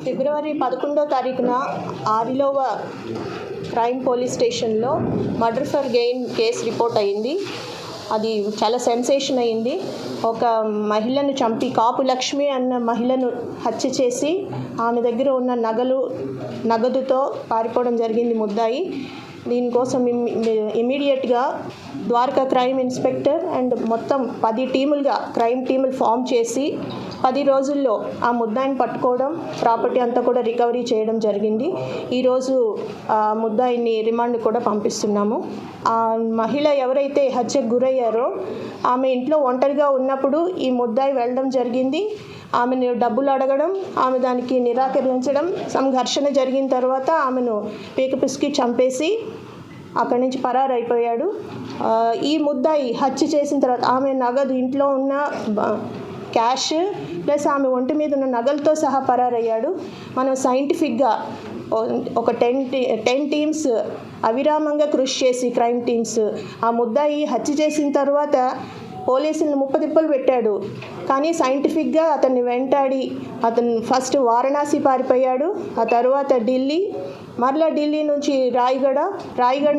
ఫిబ్రవరి 11వ తారీఖున Arilova crime police స్టేషన్లో murder for gain case report అయింది. అది చాలా సెన్సేషన్ అయింది. ఒక మహిళను చంపి కాపు లక్ష్మి అన్న మహిళను హత్య చేసి ఆమె దగ్గర ఉన్న నగదుతో పారిపోవడం జరిగింది ముద్దాయి. దీనికోసం ఇమీడియట్గా ద్వారకా క్రైమ్ ఇన్స్పెక్టర్ అండ్ మొత్తం 10 టీములుగా క్రైమ్ టీములు ఫామ్ చేసి 10 రోజుల్లో ఆ ముద్దాయిని పట్టుకోవడం, ప్రాపర్టీ అంతా కూడా రికవరీ చేయడం జరిగింది. ఈరోజు ఆ ముద్దాయిని రిమాండ్ కూడా పంపిస్తున్నాము. ఆ మహిళ ఎవరైతే హత్యకు గురయ్యారో ఆమె ఇంట్లో ఒంటరిగా ఉన్నప్పుడు ఈ ముద్దాయి వెళ్ళడం జరిగింది. ఆమెను డబ్బులు అడగడం, ఆమె దానికి నిరాకరించడం, సంఘర్షణ జరిగిన తర్వాత ఆమెను పీకపిసికి చంపేసి అక్కడి నుంచి పరారైపోయాడు. ఈ ముద్దాయి హత్య చేసిన తర్వాత ఆమె నగదు, ఇంట్లో ఉన్న క్యాష్ ప్లస్ ఆమె ఒంటి మీద ఉన్న నగలతో సహా పరారయ్యాడు. మనం సైంటిఫిక్గా ఒక 10 టీమ్స్ అవిరామంగా కృషి చేసి క్రైమ్ టీమ్స్ ఆ ముద్దాయి హత్య చేసిన తర్వాత పోలీసులను ముప్పతిప్పలు పెట్టాడు. కానీ సైంటిఫిక్గా అతన్ని వెంటాడి అతను ఫస్ట్ వారణాసి పారిపోయాడు, ఆ తర్వాత ఢిల్లీ, మరలా ఢిల్లీ నుంచి రాయగఢ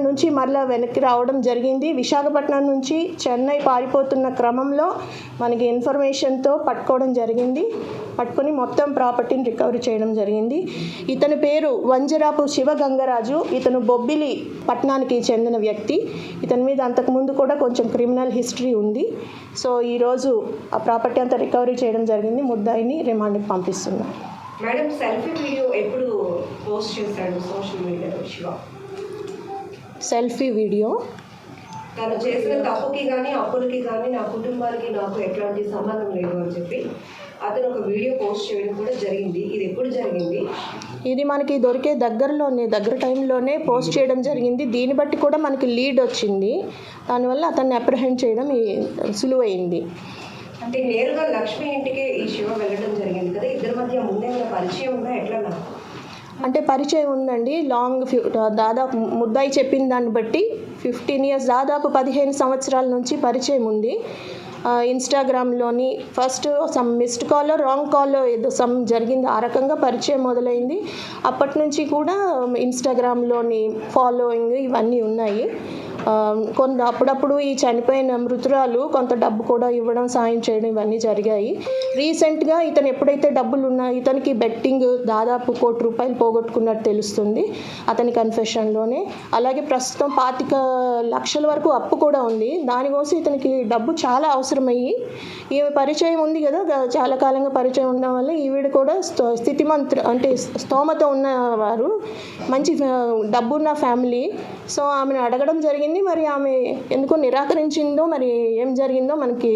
నుంచి మరలా వెనక్కి రావడం జరిగింది. విశాఖపట్నం నుంచి చెన్నై పారిపోతున్న క్రమంలో మనకి ఇన్ఫర్మేషన్తో పట్టుకోవడం జరిగింది. పట్టుకొని మొత్తం ప్రాపర్టీని రికవరీ చేయడం జరిగింది. ఇతని పేరు వంజరాపు శివగంగరాజు. ఇతను బొబ్బిలి పట్టణానికి చెందిన వ్యక్తి. ఇతని మీద అంతకుముందు కూడా కొంచెం క్రిమినల్ హిస్టరీ ఉంది. సో ఈరోజు ఆ ప్రాపర్టీ అంతా రికవరీ చేయడం జరిగింది. ముద్దాయిని రిమాండ్కి పంపిస్తున్నాం. మేడం, సెల్ఫీ వీడియో ఎప్పుడు పోస్ట్ చేశాడు సోషల్ మీడియాలో శివ? సెల్ఫీ వీడియో తను చేసిన తప్పుకి కానీ అప్పులకి కానీ నా కుటుంబానికి నాకు ఎట్లాంటి సంబంధం లేదు అని చెప్పి అతను ఒక వీడియో పోస్ట్ చేయడం కూడా జరిగింది. ఇది ఎప్పుడు జరిగింది? ఇది మనకి దొరికే దగ్గర టైంలోనే పోస్ట్ చేయడం జరిగింది. దీన్ని బట్టి కూడా మనకి లీడ్ వచ్చింది. దానివల్ల అతన్ని అప్రహెండ్ చేయడం సులువైంది. అంటే నేరుగా లక్ష్మి ఇంటికి ఈ శివ వెళ్ళడం జరిగింది కదా, ఇద్దరి మధ్య ముందే పరిచయం ఉందా ఎట్లా? అంటే పరిచయం ఉందండి. దాదాపు ముద్దాయి చెప్పిన దాన్ని బట్టి 15 years, దాదాపు 15 సంవత్సరాల నుంచి పరిచయం ఉంది. ఇన్స్టాగ్రామ్లోని ఫస్ట్ సమ్ మిస్డ్ కాల్లో రాంగ్ కాల్లో ఏదో సమ్ జరిగింది. ఆ రకంగా పరిచయం మొదలైంది. అప్పటి నుంచి కూడా ఇన్స్టాగ్రామ్లోని ఫాలోయింగ్ ఇవన్నీ ఉన్నాయి. అప్పుడప్పుడు ఈ చనిపోయిన మృతురాలు కొంత డబ్బు కూడా ఇవ్వడం, సాయం చేయడం ఇవన్నీ జరిగాయి. రీసెంట్గా ఇతను ఎప్పుడైతే డబ్బులు ఉన్నాయి, ఇతనికి బెట్టింగ్ దాదాపు ₹1 కోటి పోగొట్టుకున్నట్టు తెలుస్తుంది అతని కన్ఫెషన్లోనే. అలాగే ప్రస్తుతం 25 లక్షల వరకు అప్పు కూడా ఉంది. దానికోసం ఇతనికి డబ్బు చాలా అవసరమయ్యి, ఈమె పరిచయం ఉంది కదా, చాలా కాలంగా పరిచయం ఉండడం వల్ల ఈవిడ కూడా స్తోమత ఉన్నవారు, మంచి డబ్బున్న ఫ్యామిలీ. సో ఆమెను అడగడం జరిగింది. మరి ఆమె ఎందుకో నిరాకరించిందో, మరి ఏం జరిగిందో మనకి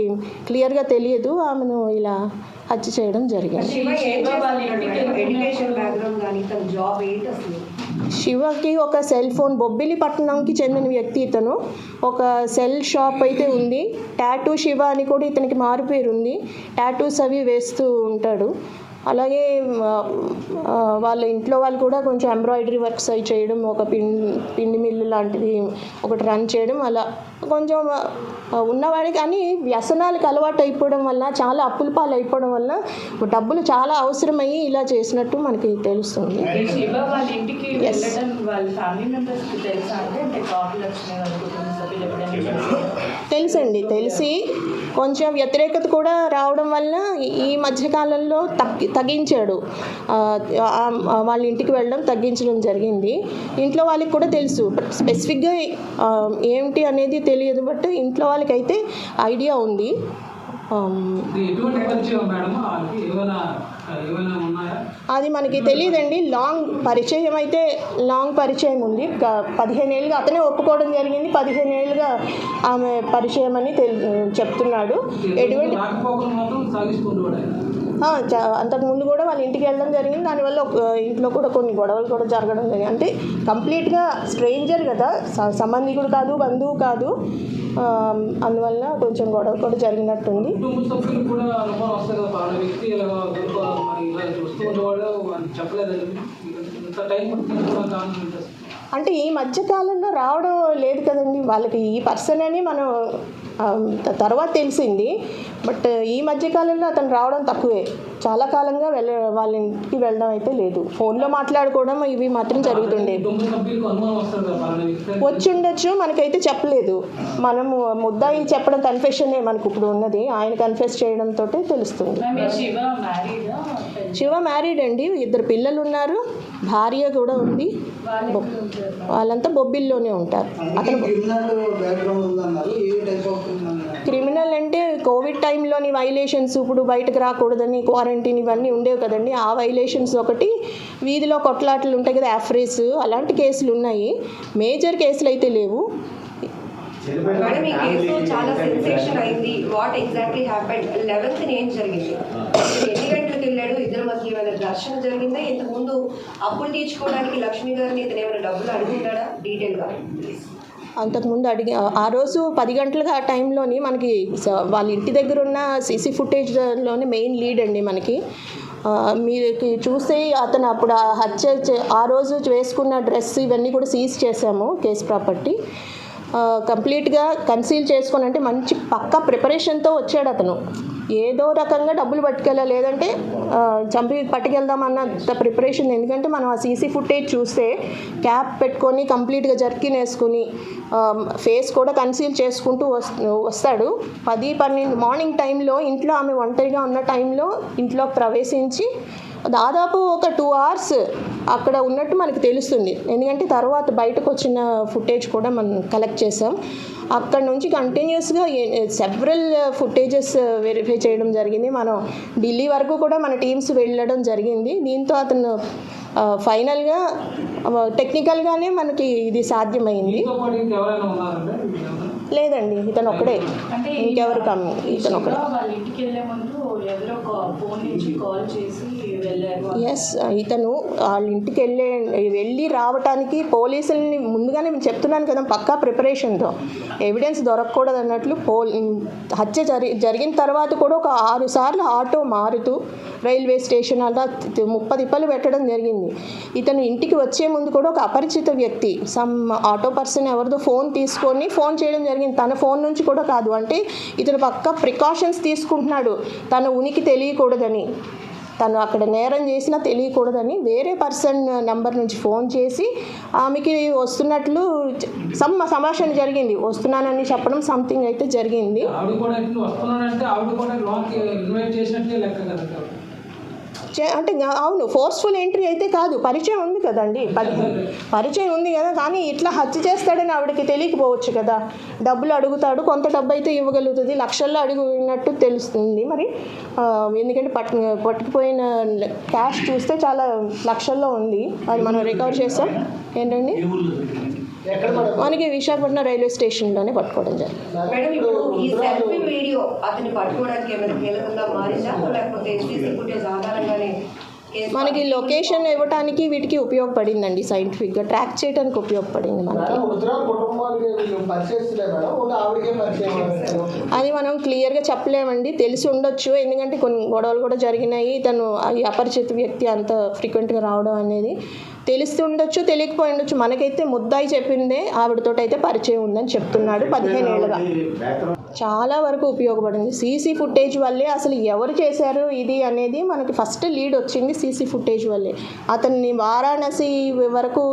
క్లియర్గా తెలియదు. ఆమెను ఇలా హత్య చేయడం జరిగింది. శివకి ఒక సెల్ ఫోన్, బొబ్బిలి పట్టణంకి చెందిన వ్యక్తి ఇతను. ఒక సెల్ షాప్ అయితే ఉంది. టాటూ శివ అని కూడా ఇతనికి మారు పేరు ఉంది. టాటూస్ అవి వేస్తూ ఉంటాడు. అలాగే వాళ్ళ ఇంట్లో వాళ్ళు కూడా కొంచెం ఎంబ్రాయిడరీ వర్క్స్ అవి చేయడం, ఒక పిండి మిల్లు లాంటిది ఒకటి రన్ చేయడం, అలా కొంచెం ఉన్నవాడే. కానీ వ్యసనాలకు అలవాటు అయిపోవడం వల్ల, చాలా అప్పుల పాలు అయిపోవడం వల్ల డబ్బులు చాలా అవసరమయ్యి ఇలా చేసినట్టు మనకి తెలుస్తుంది. తెలుసండి, తెలిసి కొంచెం వ్యతిరేకత కూడా రావడం వల్ల ఈ మధ్యకాలంలో తగ్గించాడు. వాళ్ళ ఇంటికి వెళ్ళడం తగ్గించడం జరిగింది. ఇంట్లో వాళ్ళకి కూడా తెలుసు, స్పెసిఫిక్గా ఏమిటి అనేది తెలియదు, బట్ ఇంట్లో వాళ్ళకైతే ఐడియా ఉంది. అది మనకి తెలియదండి. లాంగ్ పరిచయం ఉంది. 15 ఏళ్ళుగా అతనే ఒప్పుకోవడం జరిగింది. 15 ఏళ్ళుగా ఆమె పరిచయం అని చెప్తున్నాడు. ఎటువంటి అంతకుముందు కూడా వాళ్ళ ఇంటికి వెళ్ళడం జరిగింది. దానివల్ల ఇంట్లో కూడా కొన్ని గొడవలు కూడా జరగడం జరిగింది. అంటే కంప్లీట్గా స్ట్రేంజర్ కదా, సంబంధికుడు కాదు, బంధువు కాదు. అందువల్ల కొంచెం గొడవ కూడా జరిగినట్టుంది. అంటే ఈ మధ్య కాలంలో రావడం లేదు కదండి. వాళ్ళకి ఈ పర్సన్ అని మనం తర్వాత తెలిసింది. బట్ ఈ మధ్యకాలంలో అతను రావడం తక్కువే, చాలా కాలంగా వాళ్ళ ఇంటికి వెళ్ళడం అయితే లేదు. ఫోన్లో మాట్లాడుకోవడం ఇవి మాత్రం జరుగుతుండే. వచ్చి ఉండొచ్చు, మనకైతే చెప్పలేదు. మనము ముద్దాయి చెప్పడం కన్ఫెషనే మనకు ఇప్పుడు ఉన్నది, ఆయన కన్ఫెస్ చేయడంతో తెలుస్తుంది. శివ మ్యారీడ్ అండి, 2 పిల్లలు ఉన్నారు, భార్య కూడా ఉంది. వాళ్ళంతా బొబ్బిల్లోనే ఉంటారు. అతను క్రిమినల్ అంటే కోవిడ్ టైంలోని వైలేషన్స్, ఇప్పుడు బయటకు రాకూడదని క్వారంటైన్ ఇవన్నీ ఉండేవి కదండి, ఆ వైలేషన్స్ ఒకటి, వీధిలో కొట్లాటలు ఉంటాయి కదా, యాఫ్రీస్, అలాంటి కేసులు ఉన్నాయి. మేజర్ కేసులు అయితే లేవు. మేడం, ఈ కేసు చాలా సెన్సేషన్ అయింది. What exactly happened? 11th ఏం జరిగింది? ఎన్ని గంటలకు వెళ్ళాడు? ఇద్దరు మధ్య ఏమైనా ఘర్షణ జరిగిందా? ఇంతకుముందు అప్పులు తీర్చుకోవడానికి లక్ష్మి గారిని ఇతను ఏమైనా డబ్బులు అడుగుతాడా? డీటెయిల్గా అంతకుముందు ఆ రోజు 10 గంటలకు ఆ టైంలోని మనకి వాళ్ళ ఇంటి దగ్గర ఉన్న సీసీ ఫుటేజ్లోనే మెయిన్ లీడ్ అండి మనకి. మీరు చూస్తే అతను అప్పుడు ఆ రోజు వేసుకున్న డ్రెస్ ఇవన్నీ కూడా సీజ్ చేసాము, కేస్ ప్రాపర్టీ కంప్లీట్గా కన్సీల్ చేసుకొని, అంటే మంచి పక్కా ప్రిపరేషన్తో వచ్చాడు అతను. ఏదో రకంగా డబ్బులు పట్టుకెళ్ళా, లేదంటే చంపి పట్టుకెళ్దామన్నంత ప్రిపరేషన్. ఎందుకంటే మనం ఆ సీసీ ఫుటేజ్ చూస్తే క్యాప్ పెట్టుకొని కంప్లీట్గా జర్కిన్ వేసుకుని ఫేస్ కూడా కన్సీల్ చేసుకుంటూ వస్తాడు. 10-12 మార్నింగ్ టైంలో ఇంట్లో ఆమె ఒంటరిగా ఉన్న టైంలో ఇంట్లో ప్రవేశించి దాదాపు ఒక 2 hours అక్కడ ఉన్నట్టు మనకు తెలుస్తుంది. ఎందుకంటే తర్వాత బయటకు వచ్చిన ఫుటేజ్ కూడా మనం కలెక్ట్ చేసాం. అక్కడ నుంచి కంటిన్యూస్గా సెవరల్ ఫుటేజెస్ వెరిఫై చేయడం జరిగింది. మనం ఢిల్లీ వరకు కూడా మన టీమ్స్ వెళ్ళడం జరిగింది. దీంతో అతను ఫైనల్గా టెక్నికల్గానే మనకి ఇది సాధ్యమైంది. లేదండి, ఇతను ఒక్కడే, ఇంకెవరు ఇతను ఒకడే. ఎస్, ఇతను వాళ్ళ ఇంటికి వెళ్ళి రావడానికి పోలీసుల్ని ముందుగానే చెప్తున్నాను కదా, పక్కా ప్రిపరేషన్తో, ఎవిడెన్స్ దొరకకూడదు అన్నట్లు. హత్య జరిగిన తర్వాత కూడా ఒక 6 సార్లు ఆటో మారుతూ రైల్వే స్టేషన్ అలా 30 తిప్పలు పెట్టడం జరిగింది. ఇతను ఇంటికి వచ్చే ముందు కూడా ఒక అపరిచిత వ్యక్తి, సమ్ ఆటో పర్సన్ ఎవరిదో ఫోన్ తీసుకొని ఫోన్ చేయడం జరిగింది. తన ఫోన్ నుంచి కూడా కాదు, అంటే ఇతను పక్కా ప్రికాషన్స్ తీసుకుంటున్నాడు, తన ఉనికి తెలియకూడదని, తను అక్కడ నేరం చేసినా తెలియకూడదని వేరే పర్సన్ నెంబర్ నుంచి ఫోన్ చేసి ఆమెకి వస్తున్నట్లు సంభాషణ జరిగింది. వస్తున్నానని చెప్పడం సంథింగ్ అయితే జరిగింది. అంటే అవును, ఫోర్స్ఫుల్ ఎంట్రీ అయితే కాదు, పరిచయం ఉంది కదండి, పరిచయం ఉంది కదా. కానీ ఇట్లా హత్య చేస్తాడని ఆవిడకి తెలియకపోవచ్చు కదా. డబ్బులు అడుగుతాడు, కొంత డబ్బు అయితే ఇవ్వగలుగుతుంది, లక్షల్లో అడిగినట్టు తెలుస్తుంది మరి. ఎందుకంటే పట్టుకుపోయిన క్యాష్ చూస్తే చాలా లక్షల్లో ఉంది, అది మనం రికవర్ చేస్తాం. ఏంటండి, మనకి విశాఖపట్నం రైల్వే స్టేషన్లోనే పట్టుకోవడం జరిగింది. మేడం, ఇప్పుడు ఈ సెల్ఫీ వీడియో అతన్ని పట్టుకోవడానికి ఏమైనా కీలకంగా మారిందా, లేకపోతే సీసీ ఫుటేజ్ ఆధారంగానే మనకి లొకేషన్ ఇవ్వడానికి వీటికి ఉపయోగపడిందండి, సైంటిఫిక్గా ట్రాక్ చేయడానికి ఉపయోగపడింది మనకి. అది మనం క్లియర్గా చెప్పలేమండి, తెలిసి ఉండొచ్చు, ఎందుకంటే కొన్ని గొడవలు కూడా జరిగినాయి. తను ఈ అపరిచిత వ్యక్తి అంత ఫ్రీక్వెంట్గా రావడం అనేది తెలిసి ఉండొచ్చు, తెలియకపోయి ఉండొచ్చు. మనకైతే ముద్దాయి చెప్పిందే ఆవిడతోటి అయితే పరిచయం ఉందని చెప్తున్నాడు. 15 ఏళ్ళుగా చాలా వరకు ఉపయోగపడింది. సీసీ ఫుటేజ్ వల్లే అసలు ఎవరు చేశారు ఇది అనేది మనకి ఫస్ట్ లీడ్ వచ్చింది, సీసీ ఫుటేజ్ వల్లే. అతన్ని వారాణసి వరకు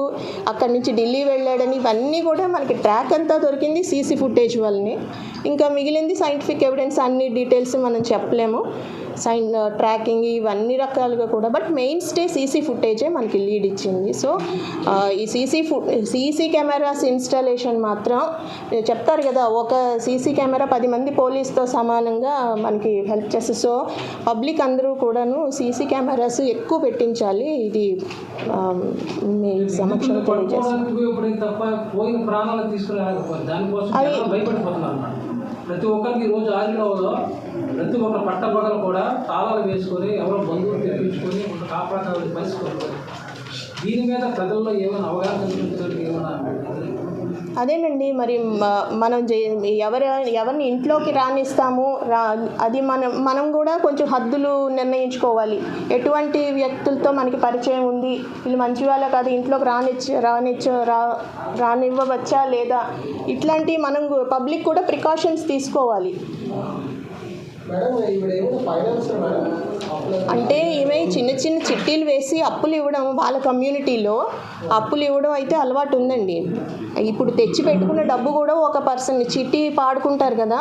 అక్కడి నుంచి ఢిల్లీ వెళ్ళాడని ఇవన్నీ కూడా మనకి ట్రాక్ అంతా దొరికింది సీసీ ఫుటేజ్ వల్లనే. ఇంకా మిగిలింది సైంటిఫిక్ ఎవిడెన్స్, అన్ని డీటెయిల్స్ మనం చెప్పలేము, ట్రాకింగ్ ఇవన్నీ రకాలుగా కూడా. బట్ మెయిన్ స్టే సీసీ ఫుటేజే మనకి లీడ్ ఇచ్చింది. సో ఈ సీసీ కెమెరాస్ ఇన్స్టాలేషన్ మాత్రం చెప్తారు కదా, ఒక సీసీ కెమెరా 10 మంది పోలీస్తో సమానంగా మనకి హెల్ప్ చేస్తుంది. సో పబ్లిక్ అందరూ కూడాను సీసీ కెమెరాస్ ఎక్కువ పెట్టించాలి. ఇది మీ సమక్షంలో తెలియజేస్తాను. ప్రతి ఒక్కరికి ఈరోజు ఆదిలోలో ప్రతి ఒక్క పట్టపగలు కూడా తాళాలు వేసుకొని ఎవరో బంధువులు తెప్పించుకొని ఒక కాపాడాలని పరిస్థితి. దీని మీద ప్రజల్లో ఏమైనా అవగాహన ఏమైనా అదేనండి మరి మనం ఎవరిని ఇంట్లోకి రానిస్తాము అది మనం కూడా కొంచెం హద్దులు నిర్ణయించుకోవాలి. ఎటువంటి వ్యక్తులతో మనకి పరిచయం ఉంది, వీళ్ళు మంచి వాళ్ళ కాదు, ఇంట్లోకి రానివ్వవచ్చా లేదా, ఇట్లాంటివి మనం పబ్లిక్ కూడా ప్రికాషన్స్ తీసుకోవాలి. అంటే ఈమె చిన్న చిన్న చిట్టీలు వేసి అప్పులు ఇవ్వడం, వాళ్ళ కమ్యూనిటీలో అప్పులు ఇవ్వడం అయితే అలవాటు ఉందండి. ఇప్పుడు తెచ్చి పెట్టుకున్న డబ్బు కూడా ఒక పర్సన్ చిట్టి పాడుకుంటారు కదా,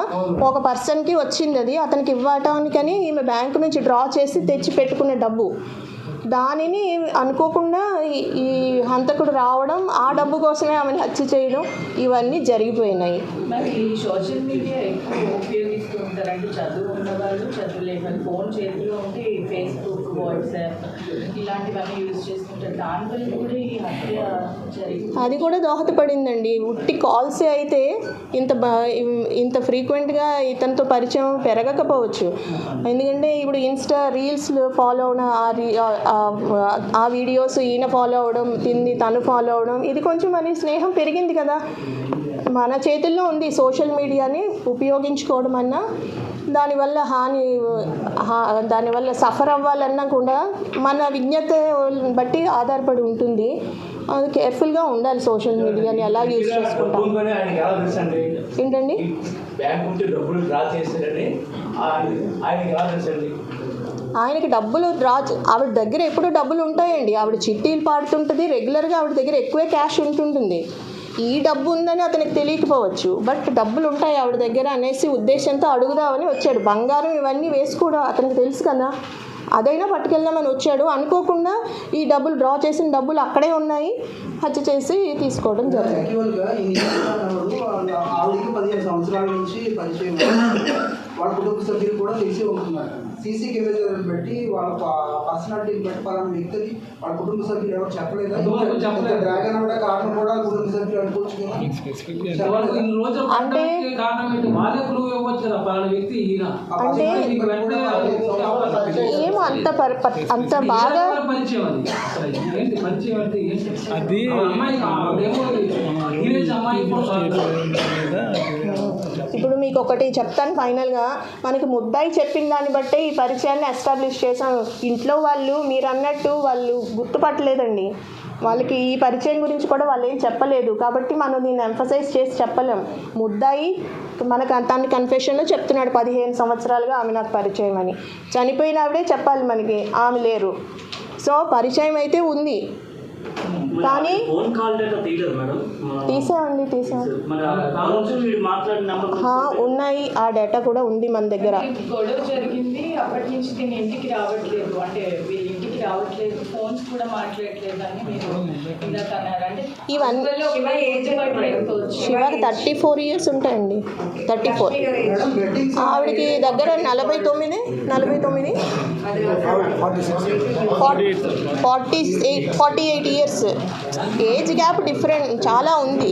ఒక పర్సన్కి వచ్చింది, అది అతనికి ఇవ్వటానికని ఈమె బ్యాంకు నుంచి డ్రా చేసి తెచ్చి పెట్టుకున్న డబ్బు, దానిని అనుకోకుండా ఈ హంతకుడు రావడం, ఆ డబ్బు కోసమే ఆమెను హత్య చేయడం, ఇవన్నీ జరిగిపోయినాయి. మరి ఈ సోషల్ మీడియా ఎక్కువ ఉపయోగిస్తూ ఉంటారంటే చదువు ఉన్నవాళ్ళు, చదువు లేని ఫోన్ చేతిలో ఉంటే ఫేస్బుక్, వాట్సాప్ ఇలాంటివన్నీ యూజ్ చేస్తుంటారు. దానివల్ల కూడా ఈ హత్య జరిగింది. అది కూడా దోహదపడిందండి. ఉట్టి కాల్సే అయితే ఇంత ఫ్రీక్వెంట్గా ఇతనితో పరిచయం పెరగకపోవచ్చు. ఎందుకంటే ఇప్పుడు ఇన్స్టా రీల్స్ ఫాలో అవడం, ఆ వీడియోస్ ఈయన ఫాలో అవ్వడం, తను ఫాలో అవ్వడం, ఇది కొంచెం మరి స్నేహం పెరిగింది కదా. మన చేతుల్లో ఉంది సోషల్ మీడియాని ఉపయోగించుకోవడం అన్నా, దానివల్ల సఫర్ అవ్వాలన్నా కూడా మన విజ్ఞత బట్టి ఆధారపడి ఉంటుంది. అది కేర్ఫుల్గా ఉండాలి సోషల్ మీడియాని ఎలా యూజ్ చేసుకుంటాం. ఏంటండి ఆయనకి డబ్బులు ఆవిడ దగ్గర ఎప్పుడు డబ్బులు ఉంటాయండి. ఆవిడ చిట్టీలు పాడుతుంటుంది, రెగ్యులర్గా ఆవిడ దగ్గర ఎక్కువే క్యాష్ ఉంటుంటుంది. ఈ డబ్బు ఉందని అతనికి తెలియకపోవచ్చు, బట్ డబ్బులు ఉంటాయి ఆవిడ దగ్గర అనేసి ఉద్దేశంతో అడుగుదామని వచ్చాడు. బంగారం ఇవన్నీ వేసుకోవడం అతనికి తెలుసు కదా, అదైనా పట్టుకెళ్దామని వచ్చాడు. అనుకోకుండా ఈ డబ్బులు డ్రా చేసిన డబ్బులు అక్కడే ఉన్నాయి, హత్య చేసి తీసుకోవడం జరిగింది. వాళ్ళ కుటుంబ సభ్యులు కూడా తెలిసి ఉంటున్నారు. సీసీ కెమెరాలను బట్టి వాళ్ళ పర్సనాలిటీని బట్టి పలానా వ్యక్తిని వాళ్ళ కుటుంబ సభ్యులు ఎవరు చెప్పలేదా? డ్రాగన్ అవడా కారణం కూడా కుటుంబ సభ్యులు అనుకోవచ్చు. అంటే ఏమో అంత బాగా ఇప్పుడు మీకు ఒకటి చెప్తాను ఫైనల్గా. మనకి ముద్దాయి చెప్పిన దాన్ని బట్టే ఈ పరిచయాన్ని ఎస్టాబ్లిష్ చేశాం. ఇంట్లో వాళ్ళు మీరు అన్నట్టు వాళ్ళు గుర్తుపట్టలేదండి, వాళ్ళకి ఈ పరిచయం గురించి కూడా వాళ్ళు ఏం చెప్పలేదు. కాబట్టి మనం దీన్ని ఎంఫసైజ్ చేసి చెప్పలేం. ముద్దాయి తన కన్ఫెషన్లో చెప్తున్నాడు 15 సంవత్సరాలుగా ఆమె నాకు పరిచయం అని. చనిపోయిన ఆవిడే చెప్పాలి మనకి, ఆమె లేరు. సో పరిచయం అయితే ఉంది, కానీ తీసామండి ఉన్నాయి, ఆ డేటా కూడా ఉంది మన దగ్గర. గొడవ జరిగింది, అప్పటి నుంచి నేను ఇంటికి రావట్లేదు, అంటే వీళ్ళ ఇంటికి రావట్లేదు, ఫోన్స్ కూడా మాట్లాడట్లేదు అని మీరు ఇందాక అన్నారు. అంటే ఇవన్నీ శివకి 34 years ఉంటాయండి. 34. ఆవిడకి దగ్గర 49 48 years. ఏజ్ గ్యాప్ డిఫరెంట్ చాలా ఉంది.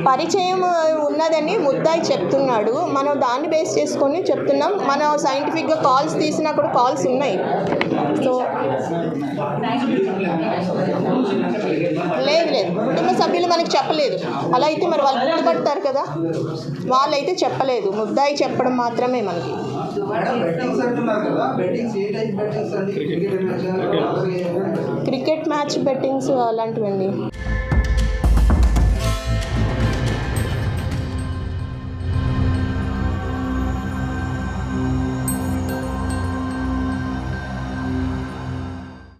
పరిచయం ఉన్నదని ముద్దాయి చెప్తున్నాడు, మనం దాన్ని బేస్ చేసుకొని చెప్తున్నాం. మనం సైంటిఫిక్గా కాల్స్ తీసినా కూడా కాల్స్ ఉన్నాయి. సో లేదు కుటుంబ సభ్యులు మనకి చెప్పలేదు. అలా అయితే మరి వాళ్ళు గుర్తుపడతారు కదా, వాళ్ళైతే చెప్పలేదు. ముద్దాయి చెప్పడం మాత్రమే మనకి. Cricket match bettings అలాంటివండి.